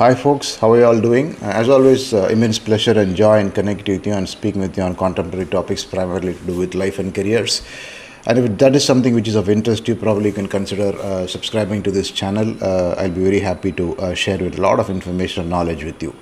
Hi folks, how are you all doing? As always, immense pleasure and joy in connecting with you and speaking with you on contemporary topics primarily to do with life and careers. And if that is something which is of interest to you, probably you can consider subscribing to this channel. I'll be very happy to share with a lot of information and knowledge with you.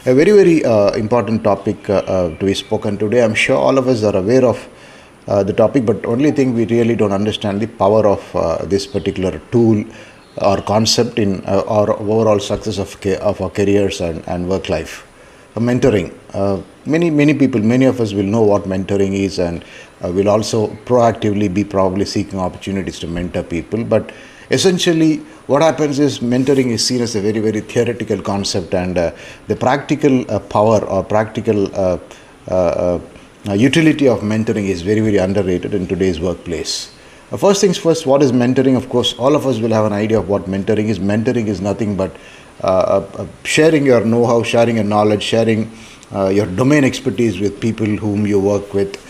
A very important topic to be spoken today. I'm sure all of us are aware of the topic, but only thing we really don't understand the power of this particular tool or concept in our overall success of our careers and work life. Mentoring. Many of us will know what mentoring is, and will also proactively be probably seeking opportunities to mentor people. But essentially, what happens is mentoring is seen as a very theoretical concept, and the practical power or practical utility of mentoring is very underrated in today's workplace. First things first, what is mentoring? Of course, all of us will have an idea of what mentoring is. Mentoring is nothing but sharing your know-how, sharing your knowledge, sharing your domain expertise with people whom you work with.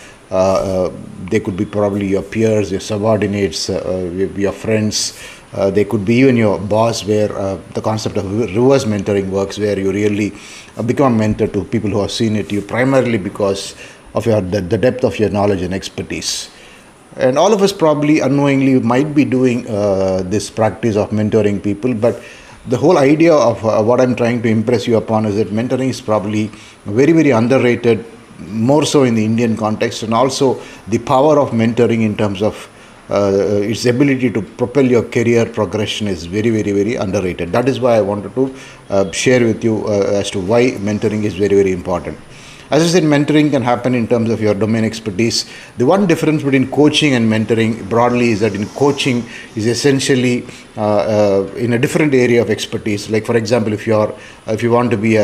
They could be probably your peers, your subordinates, your friends. They could be even your boss, where the concept of reverse mentoring works, where you really become a mentor to people who have seen it you primarily because of the depth of your knowledge and expertise. And all of us probably unknowingly might be doing this practice of mentoring people, but the whole idea of what I'm trying to impress you upon is that mentoring is probably very underrated, more so in the Indian context, and also the power of mentoring in terms of its ability to propel your career progression is very underrated. That is why I wanted to share with you as to why mentoring is very important. As I said, mentoring can happen in terms of your domain expertise. The one difference between coaching and mentoring broadly is that in coaching is essentially in a different area of expertise. Like for example, if you want to be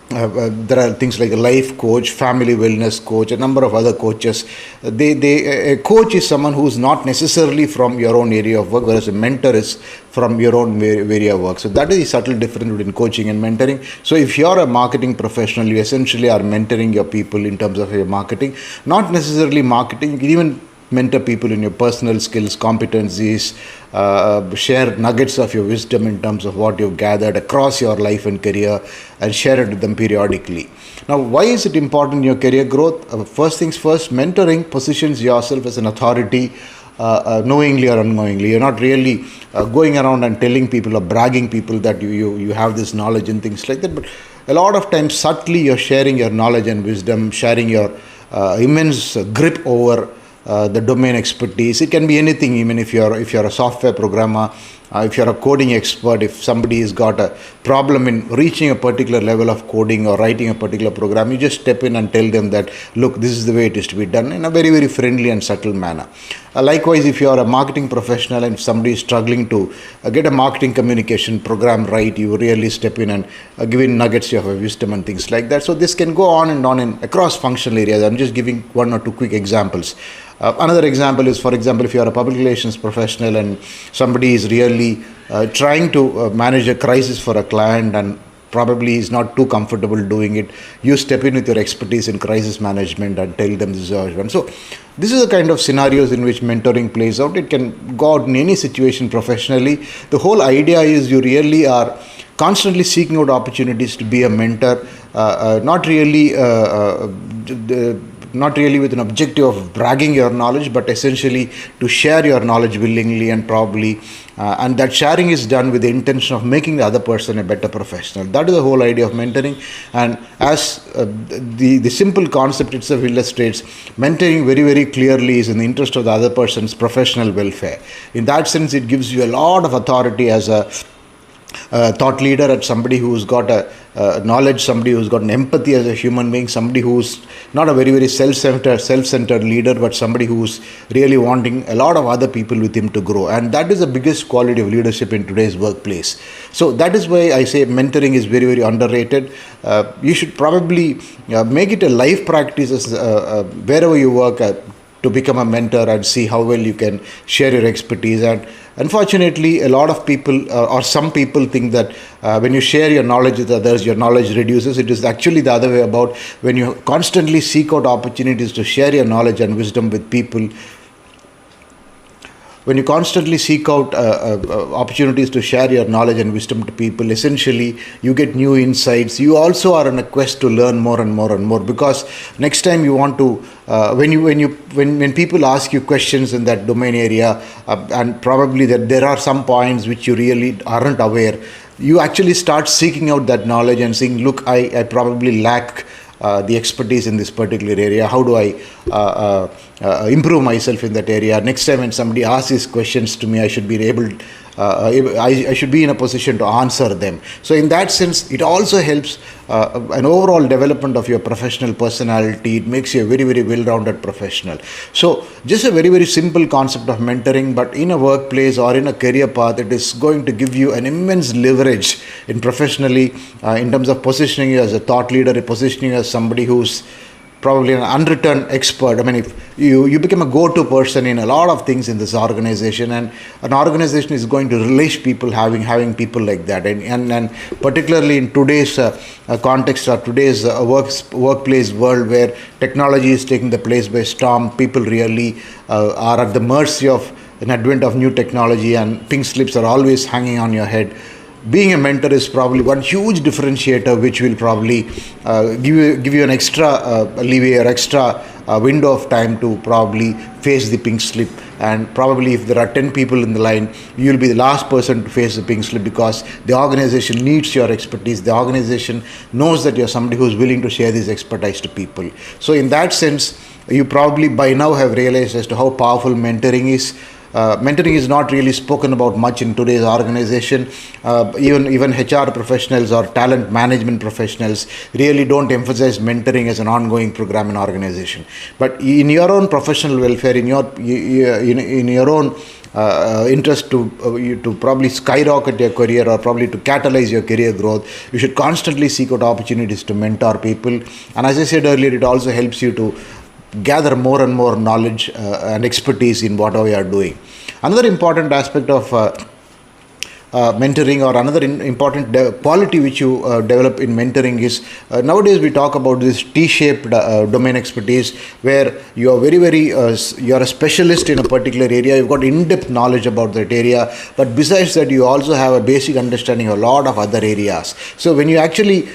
there are things like a life coach, family wellness coach, a number of other coaches. A coach is someone who is not necessarily from your own area of work, whereas a mentor is from your own area of work. So that is a subtle difference between coaching and mentoring. So if you're a marketing professional, you essentially are mentoring your people in terms of your marketing. Not necessarily marketing, you can even mentor people in your personal skills, competencies, share nuggets of your wisdom in terms of what you've gathered across your life and career, and share it with them periodically. Now, why is it important in your career growth? First things first, mentoring positions yourself as an authority, knowingly or unknowingly. You're not really going around and telling people or bragging people that you have this knowledge and things like that, but a lot of times subtly you're sharing your knowledge and wisdom, sharing your immense grip over the domain expertise. It can be anything, even if you're a software programmer, if you're a coding expert, if somebody has got a problem in reaching a particular level of coding or writing a particular program, you just step in and tell them that, look, this is the way it is to be done, in a very friendly and subtle manner. Likewise, if you are a marketing professional and somebody is struggling to get a marketing communication program right, you really step in and give in nuggets of wisdom and things like that. So this can go on and on across functional areas. I'm just giving one or two quick examples. Another example is, for example, if you are a public relations professional and somebody is really trying to manage a crisis for a client and probably is not too comfortable doing it, you step in with your expertise in crisis management and tell them this is how it's done. So this is the kind of scenarios in which mentoring plays out. It can go out in any situation professionally. The whole idea is you really are constantly seeking out opportunities to be a mentor, not really with an objective of bragging your knowledge, but essentially to share your knowledge willingly and probably, and that sharing is done with the intention of making the other person a better professional. That is the whole idea of mentoring. And as the simple concept itself illustrates, mentoring very clearly is in the interest of the other person's professional welfare. In that sense, it gives you a lot of authority as a thought leader, at somebody who's got a knowledge, somebody who's got an empathy as a human being, somebody who's not a very self-centered leader, but somebody who's really wanting a lot of other people with him to grow. And that is the biggest quality of leadership in today's workplace. So that is why I say mentoring is very underrated. You should probably make it a life practice wherever you work, to become a mentor and see how well you can share your expertise. And unfortunately, a lot of people or some people think that when you share your knowledge with others, your knowledge reduces. It is actually the other way about. When you constantly seek out opportunities to share your knowledge and wisdom with people, when you constantly seek out opportunities to share your knowledge and wisdom to people, essentially you get new insights. You also are on a quest to learn more and more and more, because next time you want to when people ask you questions in that domain area, and probably that there are some points which you really aren't aware, you actually start seeking out that knowledge and saying, look, I probably lack the expertise in this particular area. How do I improve myself in that area? Next time when somebody asks these questions to me, I should be able I should be in a position to answer them. So in that sense, it also helps an overall development of your professional personality. It makes you a very, very well-rounded professional. So just a very, very simple concept of mentoring, but in a workplace or in a career path, it is going to give you an immense leverage in professionally, in terms of positioning you as a thought leader, positioning you as somebody who's probably an unreturned expert. I mean, if you become a go-to person in a lot of things in this organization, and an organization is going to relish people having people like that, and particularly in today's context or today's workplace world, where technology is taking the place by storm, people really are at the mercy of an advent of new technology, and pink slips are always hanging on your head. Being a mentor is probably one huge differentiator, which will probably give you an extra leeway or extra window of time to probably face the pink slip. And probably if there are 10 people in the line, you will be the last person to face the pink slip, because the organization needs your expertise. The organization knows that you're somebody who's willing to share this expertise to people. So in that sense, you probably by now have realized as to how powerful mentoring is. Mentoring is not really spoken about much in today's organization. Even HR professionals or talent management professionals really don't emphasize mentoring as an ongoing program in organization. But in your own professional welfare, in your own interest to probably skyrocket your career, or probably to catalyze your career growth, you should constantly seek out opportunities to mentor people. And as I said earlier, it also helps you to gather more and more knowledge and expertise in whatever you are doing. Another important aspect of mentoring, or another important quality which you develop in mentoring, is nowadays we talk about this T-shaped domain expertise, where you are you are a specialist in a particular area. You've got in-depth knowledge about that area, but besides that, you also have a basic understanding of a lot of other areas. So when you actually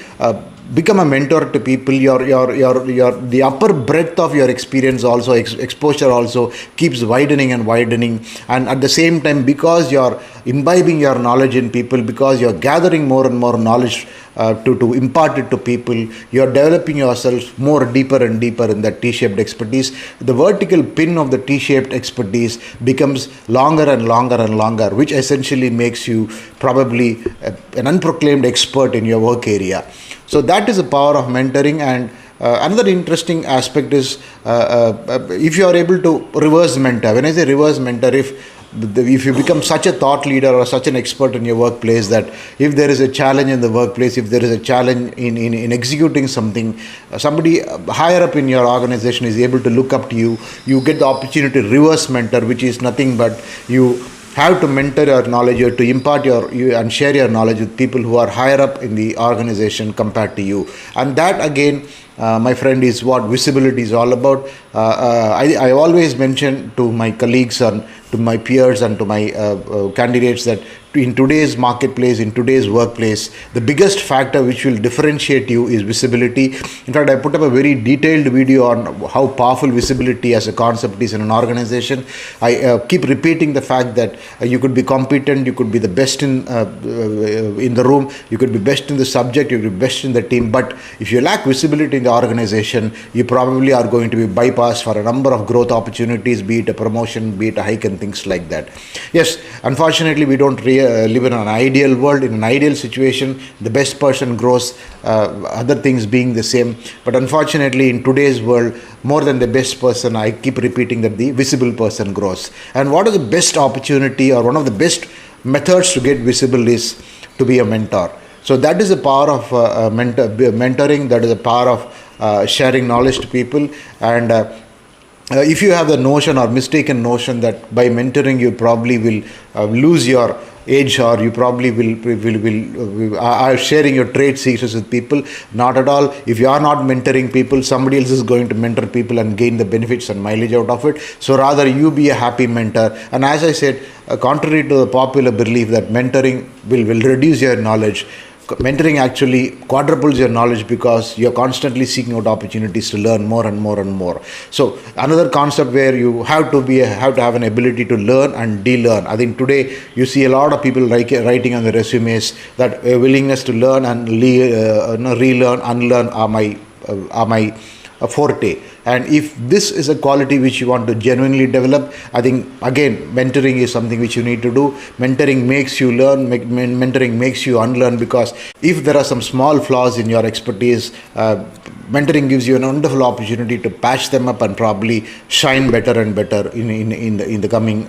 become a mentor to people, the upper breadth of your experience also, exposure also keeps widening and widening. And at the same time, because you're imbibing your knowledge in people, because you're gathering more and more knowledge to impart it to people, you're developing yourself more deeper and deeper in that T-shaped expertise. The vertical pin of the T-shaped expertise becomes longer and longer and longer, which essentially makes you probably an unproclaimed expert in your work area. So that is the power of mentoring. And another interesting aspect is if you are able to reverse mentor. When I say reverse mentor, if you become such a thought leader or such an expert in your workplace that if there is a challenge in the workplace, if there is a challenge in executing something, somebody higher up in your organization is able to look up to you, you get the opportunity to reverse mentor, which is nothing but you have to mentor your knowledge, or to impart and share your knowledge with people who are higher up in the organization compared to you. And that again, my friend, is what visibility is all about. I always mention to my colleagues and to my peers and to my candidates that in today's marketplace, in today's workplace, the biggest factor which will differentiate you is visibility. In fact, I put up a very detailed video on how powerful visibility as a concept is in an organization. I keep repeating the fact that you could be competent, you could be the best in the room, you could be best in the subject, you could be best in the team, but if you lack visibility in the organization, you probably are going to be bypassed for a number of growth opportunities, be it a promotion, be it a hike, and things like that. Yes, unfortunately, we don't live in an ideal world. In an ideal situation, the best person grows, other things being the same. But unfortunately, in today's world, more than the best person, I keep repeating that the visible person grows. And what is the best opportunity, or one of the best methods to get visible, is to be a mentor. So that is the power of mentoring. That is the power of sharing knowledge to people. And if you have the notion or mistaken notion that by mentoring you probably will lose your edge, or you probably are sharing your trade secrets with people. Not at all. If you are not mentoring people, somebody else is going to mentor people and gain the benefits and mileage out of it. So rather, you be a happy mentor. And as I said, contrary to the popular belief that mentoring will reduce your knowledge, mentoring actually quadruples your knowledge, because you're constantly seeking out opportunities to learn more and more and more. So another concept where you have to have an ability to learn and de-learn. I think today you see a lot of people writing on the resumes that a willingness to learn and relearn, unlearn are my forte. And if this is a quality which you want to genuinely develop, I think again mentoring is something which you need to do. Mentoring makes you learn, mentoring makes you unlearn, because if there are some small flaws in your expertise, mentoring gives you an wonderful opportunity to patch them up and probably shine better and better in the coming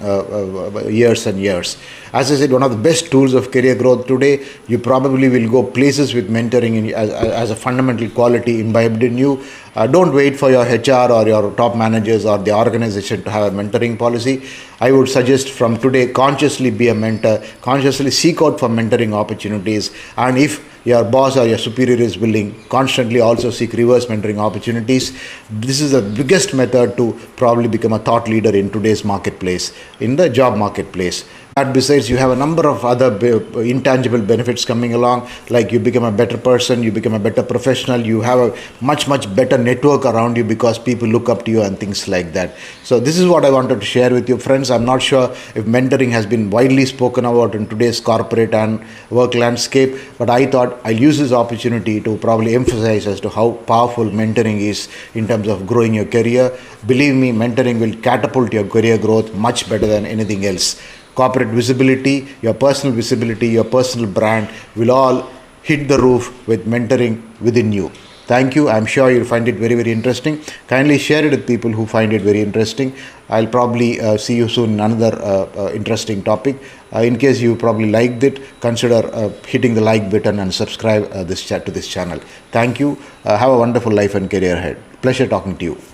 years and years. As I said, one of the best tools of career growth today, you probably will go places with mentoring as a fundamental quality imbibed in you. Don't wait for your HR or your top managers or the organization to have a mentoring policy. I would suggest from today, consciously be a mentor, consciously seek out for mentoring opportunities, and if your boss or your superior is willing, constantly also seek reverse mentoring opportunities. This is the biggest method to probably become a thought leader in today's marketplace, in the job marketplace. And besides, you have a number of other intangible benefits coming along, like you become a better person, you become a better professional, you have a much better network around you because people look up to you and things like that. So this is what I wanted to share with you, friends. I'm not sure if mentoring has been widely spoken about in today's corporate and work landscape, but I thought I'll use this opportunity to probably emphasize as to how powerful mentoring is in terms of growing your career. Believe me, mentoring will catapult your career growth much better than anything else. Corporate visibility, your personal visibility, your personal brand will all hit the roof with mentoring within you. Thank you. I'm sure you'll find it very interesting. Kindly share it with people who find it very interesting. I'll probably see you soon in another interesting topic. In case you probably liked it, consider hitting the like button and subscribe to this channel. Thank you. Have a wonderful life and career ahead. Pleasure talking to you.